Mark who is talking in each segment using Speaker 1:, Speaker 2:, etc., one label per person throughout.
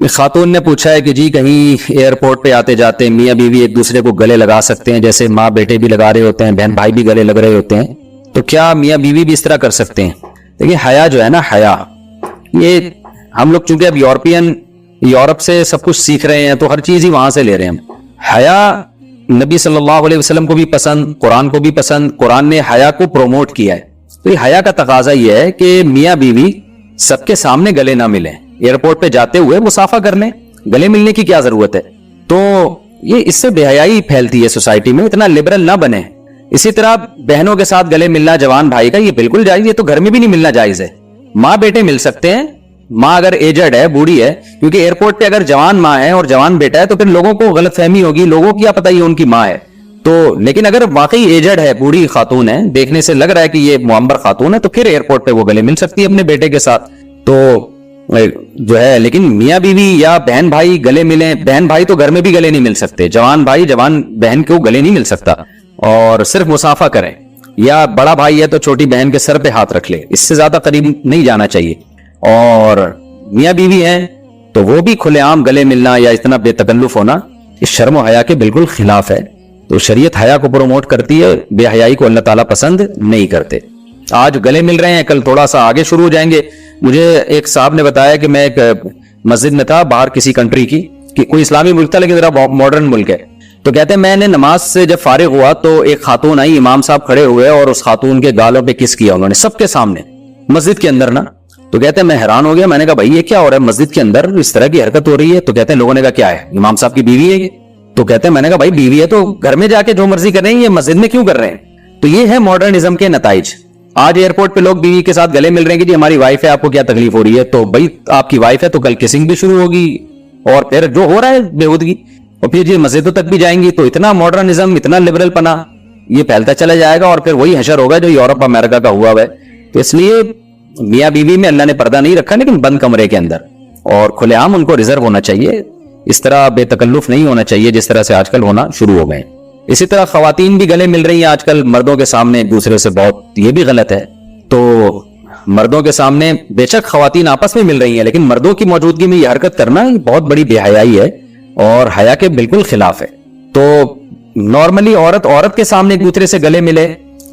Speaker 1: خاتون نے پوچھا ہے کہ جی کہیں ایئرپورٹ پہ آتے جاتے میاں بیوی ایک دوسرے کو گلے لگا سکتے ہیں، جیسے ماں بیٹے بھی لگا رہے ہوتے ہیں، بہن بھائی بھی گلے لگ رہے ہوتے ہیں، تو کیا میاں بیوی بھی اس طرح کر سکتے ہیں؟ دیکھیں حیا جو ہے نا، حیا یہ ہم لوگ چونکہ اب یورپ سے سب کچھ سیکھ رہے ہیں تو ہر چیز ہی وہاں سے لے رہے ہیں ہم۔ حیا نبی صلی اللہ علیہ وسلم کو بھی پسند، قرآن کو بھی پسند، قرآن نے حیا کو پروموٹ کیا ہے۔ تو یہ حیا کا تقاضا یہ ہے کہ میاں بیوی سب کے سامنے گلے نہ ملیں، ایئرپورٹ پہ جاتے ہوئے مصافحہ کر لیں، گلے ملنے کی کیا ضرورت ہے؟ تو یہ اس سے بے حیائی پھیلتی ہے سوسائٹی میں، اتنا لبرل نہ بنے۔ اسی طرح بہنوں کے ساتھ گلے ملنا جوان بھائی کا یہ بالکل جائز، یہ تو گھر میں بھی نہیں ملنا جائز ہے۔ ماں بیٹے مل سکتے ہیں، ماں اگر ایجڈ ہے، بوڑھی ہے، کیونکہ ایئرپورٹ پہ اگر جوان ماں ہے اور جوان بیٹا ہے تو پھر لوگوں کو غلط فہمی ہوگی، لوگوں کو کیا پتہ یہ ان کی ماں ہے۔ تو لیکن اگر واقعی ایجڈ ہے، بوڑھی خاتون ہے، دیکھنے سے لگ رہا ہے کہ یہ معمر خاتون ہے، تو پھر ایئرپورٹ پہ وہ گلے مل سکتی ہے اپنے بیٹے کے ساتھ تو جو ہے۔ لیکن میاں بیوی یا بہن بھائی گلے ملیں، بہن بھائی تو گھر میں بھی گلے نہیں مل سکتے، جوان بھائی جوان بہن کو گلے نہیں مل سکتا، اور صرف مصافحہ کریں، یا بڑا بھائی ہے تو چھوٹی بہن کے سر پہ ہاتھ رکھ لے، اس سے زیادہ قریب نہیں جانا چاہیے۔ اور میاں بیوی ہیں تو وہ بھی کھلے عام گلے ملنا یا اتنا بے تکلف ہونا اس شرم و حیا کے بالکل خلاف ہے۔ تو شریعت حیا کو پروموٹ کرتی ہے، بے حیائی کو اللہ تعالیٰ پسند نہیں کرتے۔ آج گلے مل رہے ہیں، کل تھوڑا سا آگے شروع ہو جائیں گے۔ مجھے ایک صاحب نے بتایا کہ میں ایک مسجد میں تھا باہر کسی کنٹری کی، کہ کوئی اسلامی ملک تھا لیکن ذرا ماڈرن ملک ہے، تو کہتے ہیں میں نے نماز سے جب فارغ ہوا تو ایک خاتون آئی، امام صاحب کھڑے ہوئے اور اس خاتون کے گالوں پہ کس کیا انہوں نے سب کے سامنے، مسجد کے اندر نا۔ تو کہتے ہیں میں حیران ہو گیا، میں نے کہا بھائی یہ کیا ہو رہا ہے مسجد کے اندر، اس طرح کی حرکت ہو رہی ہے؟ تو کہتے ہیں لوگوں نے کہا کیا ہے، امام صاحب کی بیوی ہے یہ؟ تو کہتے ہیں میں نے کہا بھائی بیوی ہے تو گھر میں جا کے جو مرضی کر رہے ہیں، یہ مسجد میں کیوں کر رہے ہیں؟ تو یہ ہے ماڈرنزم کے نتائج۔ آج ایئرپورٹ پہ لوگ بیوی کے ساتھ گلے مل رہے ہیں کہ جی ہماری وائف ہے، آپ کو کیا تکلیف ہو رہی ہے؟ تو بھائی آپ کی وائف ہے تو کل کسنگ بھی شروع ہوگی، اور پھر جو ہو رہا ہے بےہودگی، اور پھر جی مسجدوں تک بھی جائیں گی، تو اتنا ماڈرنزم، اتنا لبرل پنا یہ پھیلتا چلا جائے گا، اور پھر وہی حشر ہوگا جو یورپ امریکہ کا ہوا ہے۔ تو اس لیے میاں بیوی میں اللہ نے پردہ نہیں رکھا، لیکن بند کمرے کے اندر، اور کھلے عام ان کو ریزرو ہونا چاہیے، اس طرح بے تکلف نہیں ہونا چاہیے جس طرح سے آج کل ہونا شروع ہو گئے۔ اسی طرح خواتین بھی گلے مل رہی ہیں آج کل مردوں کے سامنے ایک دوسرے سے، بہت یہ بھی غلط ہے۔ تو مردوں کے سامنے بے شک خواتین آپس میں مل رہی ہیں، لیکن مردوں کی موجودگی میں یہ حرکت کرنا بہت بڑی بے حیائی ہے اور حیا کے بالکل خلاف ہے۔ تو نارملی عورت کے سامنے ایک دوسرے سے گلے ملے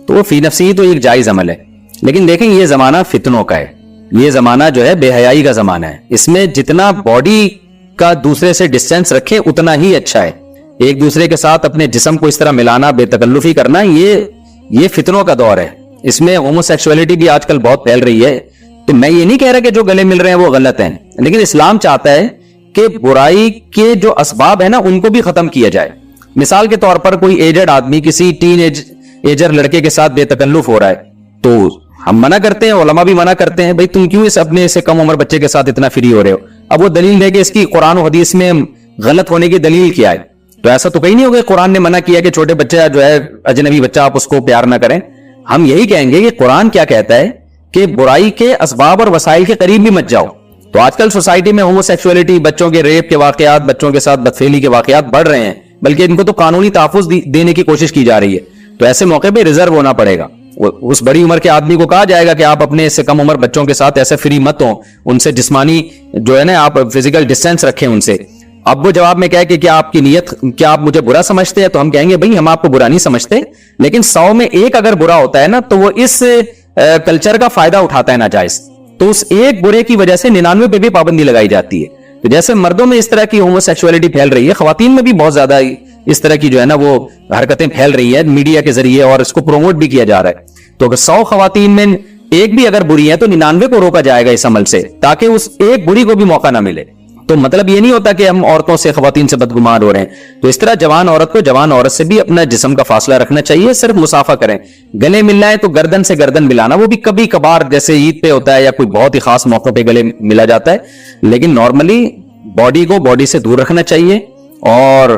Speaker 1: تو وہ فی نفسی تو ایک جائز عمل ہے، لیکن دیکھیں یہ زمانہ فتنوں کا ہے، یہ زمانہ جو ہے بے حیائی کا زمانہ ہے، اس میں جتنا باڈی کا دوسرے سے ڈسٹینس رکھے اتنا ہی اچھا ہے۔ ایک دوسرے کے ساتھ اپنے جسم کو اس طرح ملانا، بے تکلفی کرنا، یہ فتنوں کا دور ہے۔ اس میں ہومو سیکسولیٹی بھی آج کل بہت پھیل رہی ہے۔ تو میں یہ نہیں کہہ رہا کہ جو گلے مل رہے ہیں وہ غلط ہیں، لیکن اسلام چاہتا ہے کہ برائی کے جو اسباب ہیں نا ان کو بھی ختم کیا جائے۔ مثال کے طور پر کوئی ایجڈ آدمی کسی ٹین ایجر لڑکے کے ساتھ بے تکلف ہو رہا ہے تو ہم منع کرتے ہیں، علماء بھی منع کرتے ہیں، بھائی تم کیوں اس اپنے سے کم عمر بچے کے ساتھ اتنا فری ہو رہے ہو؟ اب وہ دلیل ہے کہ اس کی قرآن و حدیث میں غلط ہونے کی دلیل کیا ہے؟ تو ایسا تو کہیں نہیں ہوگا قرآن نے منع کیا کہ چھوٹے بچہ جو ہے اجنبی بچہ آپ اس کو پیار نہ کریں۔ ہم یہی کہیں گے کہ قرآن کیا کہتا ہے کہ برائی کے اسباب اور وسائل کے قریب بھی مت جاؤ۔ تو آج کل سوسائٹی میں ہومو سیکسولیٹی، بچوں کے ریپ کے واقعات، بچوں کے ساتھ بدفعلی کے واقعات بڑھ رہے ہیں، بلکہ ان کو تو قانونی تحفظ دینے کی کوشش کی جا رہی ہے۔ تو ایسے موقع پہ ریزرو ہونا پڑے گا۔ اس بڑی عمر کے آدمی کو کہا جائے گا کہ آپ اپنے اس سے کم عمر بچوں کے ساتھ ایسے فری مت ہوں، ان سے جسمانی جو ہے نا آپ فزیکل ڈسٹینس رکھیں ان سے۔ اب وہ جواب میں کہے کہ کیا آپ کی نیت، کیا آپ مجھے برا سمجھتے ہیں؟ تو ہم کہیں گے بھائی ہم آپ کو برا نہیں سمجھتے، لیکن 100 میں ایک اگر برا ہوتا ہے نا تو وہ اس کلچر کا فائدہ اٹھاتا ہے ناجائز، تو اس ایک برے کی وجہ سے 99 پہ بھی پابندی لگائی جاتی ہے۔ تو جیسے مردوں میں اس طرح کی ہومو سیکسولیٹی پھیل رہی ہے، خواتین میں بھی بہت زیادہ اس طرح کی جو ہے نا وہ حرکتیں پھیل رہی ہیں میڈیا کے ذریعے، اور اس کو پروموٹ بھی کیا جا رہا ہے۔ تو اگر 100 خواتین میں ایک بھی اگر بری ہے تو 99 کو روکا جائے گا اس عمل سے، تاکہ اس ایک بری کو بھی موقع نہ ملے۔ تو مطلب یہ نہیں ہوتا کہ ہم عورتوں سے، خواتین سے بدگمان ہو رہے ہیں۔ تو اس طرح جوان عورت کو جوان عورت سے بھی اپنا جسم کا فاصلہ رکھنا چاہیے، صرف مصافحہ کریں۔ گلے ملنا ہے تو گردن سے گردن ملانا، وہ بھی کبھی کبھار جیسے عید پہ ہوتا ہے یا کوئی بہت ہی خاص موقع پہ گلے ملا جاتا ہے، لیکن نارملی باڈی کو باڈی سے دور رکھنا چاہیے۔ اور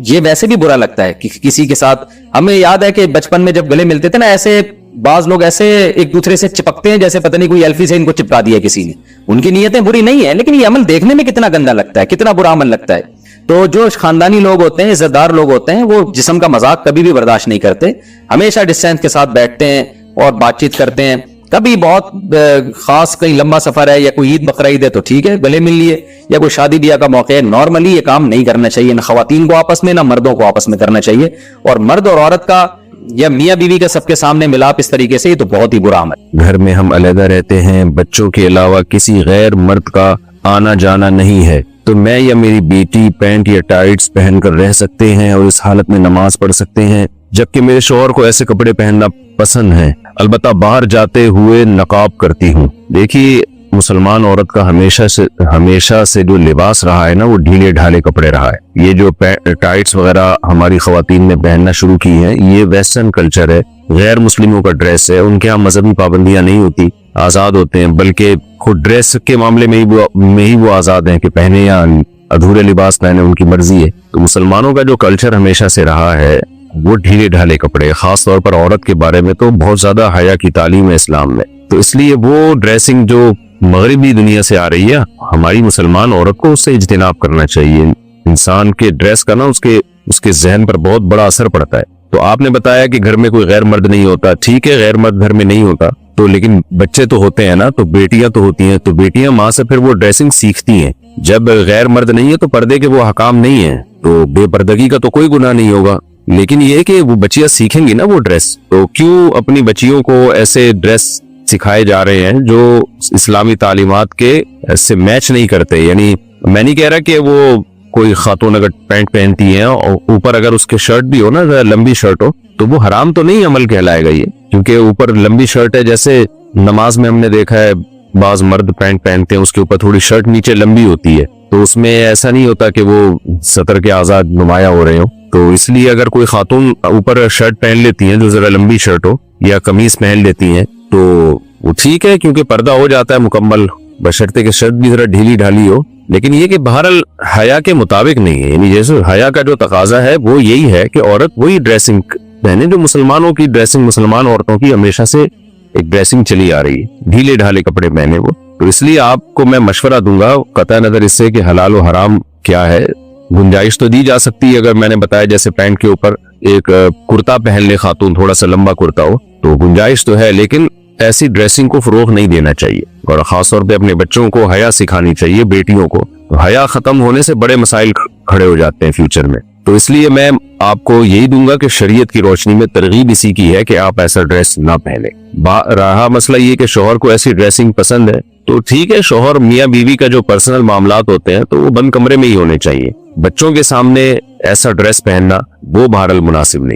Speaker 1: یہ ویسے بھی برا لگتا ہے کہ کسی کے ساتھ، ہمیں یاد ہے کہ بچپن میں جب گلے ملتے تھے نا، ایسے بعض لوگ ایسے ایک دوسرے سے چپکتے ہیں جیسے پتہ نہیں کوئی ایلفی سے ان کو چپکا دیا کسی نے۔ ان کی نیتیں بری نہیں ہیں، لیکن یہ عمل دیکھنے میں کتنا گندا لگتا ہے، کتنا برا عمل لگتا ہے۔ تو جو خاندانی لوگ ہوتے ہیں، عزت دار لوگ ہوتے ہیں، وہ جسم کا مذاق کبھی بھی برداشت نہیں کرتے، ہمیشہ ڈسٹینس کے ساتھ بیٹھتے ہیں اور بات چیت کرتے ہیں۔ کبھی بہت خاص کہیں لمبا سفر ہے یا کوئی عید بقرعید ہے تو ٹھیک ہے گلے مل لیے, یا کوئی شادی بیاہ کا موقع ہے. نارملی یہ کام نہیں کرنا چاہیے, نہ خواتین کو آپس میں نہ مردوں کو آپس میں کرنا چاہیے. اور مرد اور عورت کا یا میاں بیوی کا سب کے سامنے ملاپ اس طریقے سے, یہ تو بہت ہی برا عمل ہے.
Speaker 2: گھر میں ہم علیحدہ رہتے ہیں, بچوں کے علاوہ کسی غیر مرد کا آنا جانا نہیں ہے, تو میں یا میری بیٹی پینٹ یا ٹائٹس پہن کر رہ سکتے ہیں اور اس حالت میں نماز پڑھ سکتے ہیں, جبکہ میرے شوہر کو ایسے کپڑے پہننا پسند ہے. البتہ باہر جاتے ہوئے نقاب کرتی ہوں. دیکھیے مسلمان عورت کا ہمیشہ سے جو لباس رہا ہے نا, وہ ڈھیلے ڈھالے کپڑے رہا ہے. یہ جو ٹائٹس وغیرہ ہماری خواتین نے پہننا شروع کی ہیں, یہ ویسٹرن کلچر ہے, غیر مسلموں کا ڈریس ہے. ان کے ہاں مذہبی پابندیاں نہیں ہوتی, آزاد ہوتے ہیں, بلکہ خود ڈریس کے معاملے میں ہی وہ آزاد ہیں کہ پہنے یا ادھورے لباس پہنے, ان کی مرضی ہے. تو مسلمانوں کا جو کلچر ہمیشہ سے رہا ہے وہ ڈھیلے ڈھالے کپڑے, خاص طور پر عورت کے بارے میں تو بہت زیادہ حیا کی تعلیم ہے اسلام میں. تو اس لیے وہ ڈریسنگ جو مغربی دنیا سے آ رہی ہے, ہماری مسلمان عورت کو اس سے اجتناب کرنا چاہیے. انسان کے ڈریس کا نا اس کے ذہن پر بہت بڑا اثر پڑتا ہے. تو آپ نے بتایا کہ گھر میں کوئی غیر مرد نہیں ہوتا, ٹھیک ہے غیر مرد گھر میں نہیں ہوتا تو, لیکن بچے تو ہوتے ہیں نا, تو بیٹیاں تو ہوتی ہیں, تو بیٹیاں ماں سے پھر وہ ڈریسنگ سیکھتی ہیں. جب غیر مرد نہیں ہے تو پردے کے وہ حکام نہیں ہیں, تو بے پردگی کا تو کوئی گناہ نہیں ہوگا. لیکن یہ کہ وہ بچیاں سیکھیں گی نا وہ ڈریس, تو کیوں اپنی بچیوں کو ایسے ڈریس سکھائے جا رہے ہیں جو اسلامی تعلیمات کے سے میچ نہیں کرتے. یعنی میں نہیں کہہ رہا کہ وہ کوئی خاتون اگر پینٹ پہنتی ہیں اور اوپر اگر اس کے شرٹ بھی ہو نا, لمبی شرٹ ہو, تو وہ حرام تو نہیں عمل کہلائے گا یہ, کیونکہ اوپر لمبی شرٹ ہے. جیسے نماز میں ہم نے دیکھا ہے بعض مرد پینٹ پہنتے ہیں, اس کے اوپر تھوڑی شرٹ نیچے لمبی ہوتی ہے, تو اس میں ایسا نہیں ہوتا کہ وہ سطر کے آزاد نمایاں ہو رہے ہوں. تو اس لیے اگر کوئی خاتون اوپر شرٹ پہن لیتی ہیں جو ذرا لمبی شرٹ ہو, یا قمیص پہن لیتی ہیں, تو وہ ٹھیک ہے, کیونکہ پردہ ہو جاتا ہے مکمل, بشرطے کہ شرٹ بھی ذرا ڈھیلی ڈھالی ہو. لیکن یہ کہ بہرحال حیا کے مطابق نہیں ہے. یعنی جیسے حیا کا جو تقاضا ہے وہ یہی ہے کہ عورت وہی ڈریسنگ پہنے جو مسلمانوں کی ڈریسنگ, مسلمان عورتوں کی ہمیشہ سے ایک ڈریسنگ چلی آ رہی ہے, ڈھیلے ڈھالے کپڑے پہنے وہ. تو اس لیے آپ کو میں مشورہ دوں گا, قطع نظر اس سے کہ حلال و حرام کیا ہے, گنجائش تو دی جا سکتی ہے. اگر میں نے بتایا جیسے پینٹ کے اوپر ایک کرتا پہن لے خاتون, تھوڑا سا لمبا کرتا ہو, تو گنجائش تو ہے, لیکن ایسی ڈریسنگ کو فروغ نہیں دینا چاہیے. اور خاص طور پہ اپنے بچوں کو حیا سکھانی چاہیے, بیٹیوں کو. حیا ختم ہونے سے بڑے مسائل کھڑے ہو جاتے ہیں فیوچر میں. تو اس لیے میں آپ کو یہی دوں گا کہ شریعت کی روشنی میں ترغیب اسی کی ہے کہ آپ ایسا ڈریس نہ پہنیں. رہا مسئلہ یہ کہ شوہر کو ایسی ڈریسنگ پسند ہے, تو ٹھیک ہے, شوہر میاں بیوی کا جو پرسنل معاملات ہوتے ہیں تو وہ بند کمرے میں ہی ہونے چاہیے. بچوں کے سامنے ایسا ڈریس پہننا وہ بہرحال مناسب نہیں.